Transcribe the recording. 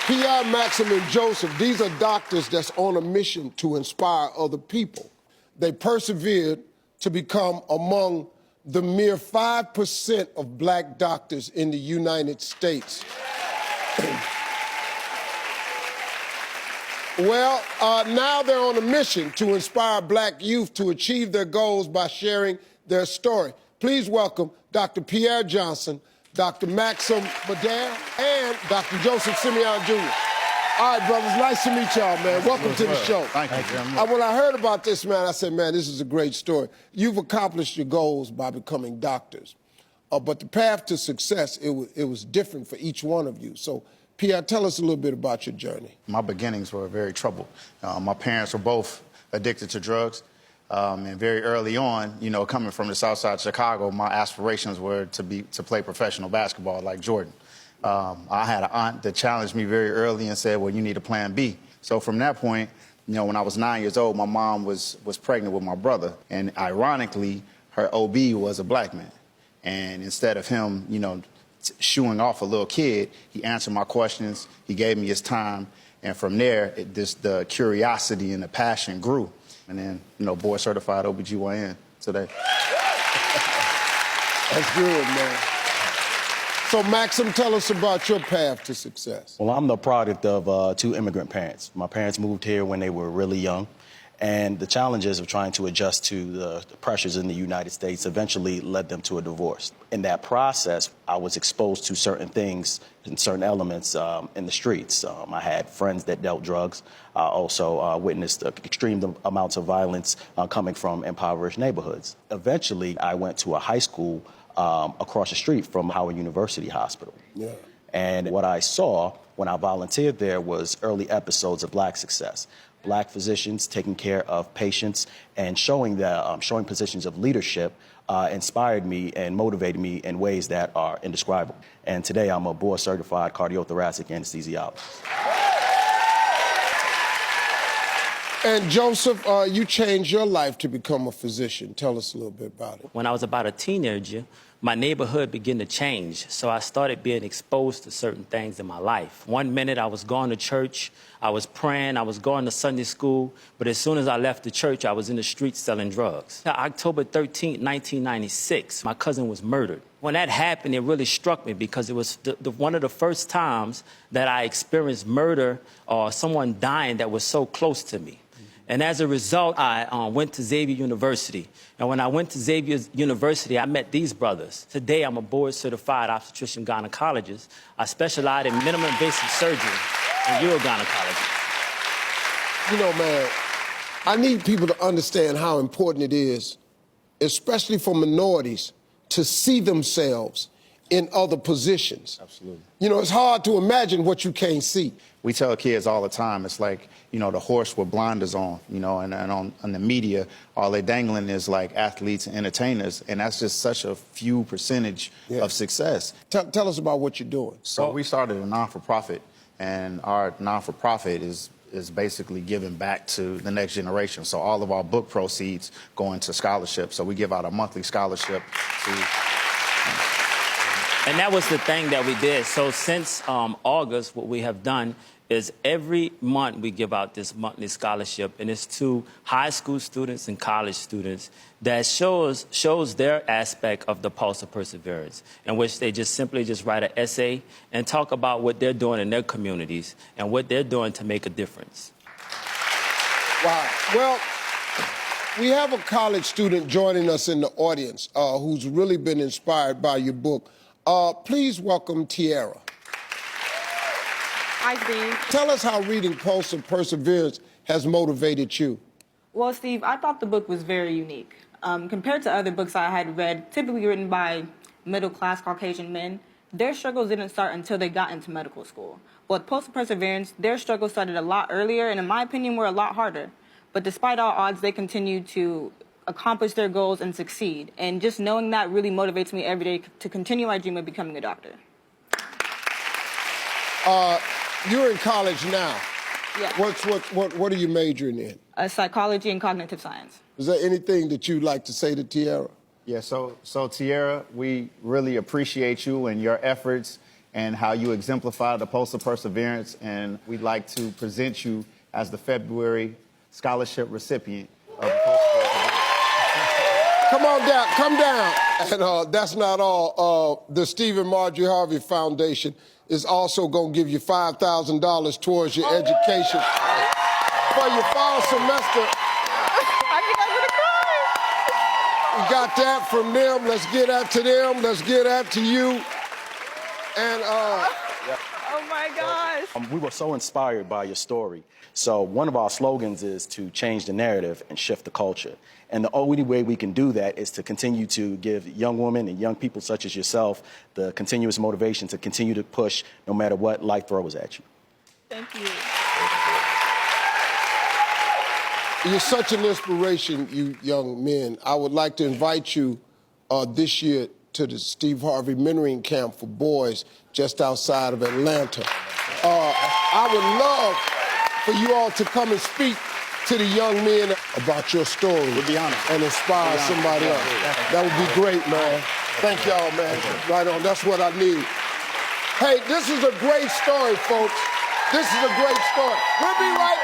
Pierre, Maxim, and Joseph, these are doctors that's on a mission to inspire other people. They persevered to become among the mere 5% of black doctors in the United States. Well, now they're on a mission to inspire black youth to achieve their goals by sharing their story. Please welcome Dr. Pierre Johnson, Dr. Maxim Madare, and Dr. Joseph Simeon Jr. All right, brothers, nice to meet y'all, man. Welcome to the show. Thank you, Jim. When I heard about this, man, I said, man, this is a great story. You've accomplished your goals by becoming doctors. But the path to success, it was different for each one of you. So, Pierre, tell us a little bit about your journey. My beginnings were very troubled. My parents were both addicted to drugs. And very early on, you know, coming from the south side of Chicago, my aspirations were to play professional basketball like Jordan. I had an aunt that challenged me very early and said, well, you need a plan B. So from that point, you know, when I was 9 years old, my mom was pregnant with my brother. And ironically, her OB was a black man. And instead of him, you know, shooing off a little kid, he answered my questions, he gave me his time, and from there, the curiosity and the passion grew. And then, you know, board certified OBGYN today. That's good, man. So, Maxim, tell us about your path to success. Well, I'm the product of two immigrant parents. My parents moved here when they were really young, and the challenges of trying to adjust to the pressures in the United States eventually led them to a divorce. In that process, I was exposed to certain things and certain elements in the streets. I had friends that dealt drugs. I also witnessed extreme amounts of violence coming from impoverished neighborhoods. Eventually, I went to a high school across the street from Howard University Hospital. Yeah. And what I saw when I volunteered there was early episodes of black success. Black physicians taking care of patients and showing positions of leadership inspired me and motivated me in ways that are indescribable. And today I'm a board-certified cardiothoracic anesthesiologist. And Joseph, you changed your life to become a physician. Tell us a little bit about it. When I was about a teenager, my neighborhood began to change, so I started being exposed to certain things in my life. One minute I was going to church, I was praying, I was going to Sunday school, but as soon as I left the church, I was in the streets selling drugs. October 13th, 1996, my cousin was murdered. When that happened, it really struck me because it was one of the first times that I experienced murder or someone dying that was so close to me. And as a result, I went to Xavier University. And when I went to Xavier University, I met these brothers. Today, I'm a board-certified obstetrician gynecologist. I specialize in minimally invasive surgery and urogynecology. You know, man, I need people to understand how important it is, especially for minorities, to see themselves in other positions. Absolutely. You know, it's hard to imagine what you can't see. We tell kids all the time, it's like, you know, the horse with blinders on, you know, and on the media, all they dangling is like athletes and entertainers, and that's just such a few percentage of success. Tell us about what you're doing. So we started a non-for-profit, and our non-for-profit is basically giving back to the next generation. So all of our book proceeds go into scholarships. So we give out a monthly scholarship to... And that was the thing that we did. So since August, what we have done is every month we give out this monthly scholarship, and it's to high school students and college students that shows their aspect of the pulse of perseverance, in which they simply write an essay and talk about what they're doing in their communities and what they're doing to make a difference. Wow. Well, we have a college student joining us in the audience who's really been inspired by your book. Please welcome Tiara. Hi, Steve. Tell us how reading Pulse of Perseverance has motivated you. Well, Steve, I thought the book was very unique. Compared to other books I had read, typically written by middle-class Caucasian men, their struggles didn't start until they got into medical school. But with Pulse of Perseverance, their struggles started a lot earlier and, in my opinion, were a lot harder. But despite all odds, they continued to accomplish their goals and succeed. And just knowing that really motivates me every day to continue my dream of becoming a doctor. You're in college now. Yeah. What are you majoring in? Psychology and cognitive science. Is there anything that you'd like to say to Tiara? Yeah, so Tiara, we really appreciate you and your efforts and how you exemplify the Post of Perseverance. And we'd like to present you as the February scholarship recipient of the Post of Perseverance. Come on down, come down. And that's not all. The Stephen Marjorie Harvey Foundation is also going to give you $5,000 towards your education for your fall semester. I think I'm gonna cry. We got that from them. Let's get that to them. Let's get that to you. And Oh my gosh. We were so inspired by your story. So one of our slogans is to change the narrative and shift the culture. And the only way we can do that is to continue to give young women and young people such as yourself the continuous motivation to continue to push no matter what life throws at you. Thank you. you're such an inspiration, you young men. I would like to invite you this year to the Steve Harvey Mentoring Camp for boys just outside of Atlanta. I would love for you all to come and speak to the young men about your story. We'd be honored. And inspire somebody else. That would be great, man. Thank y'all, man. Right on, that's what I need. Hey, this is a great story, folks. This is a great story. We'll be right back.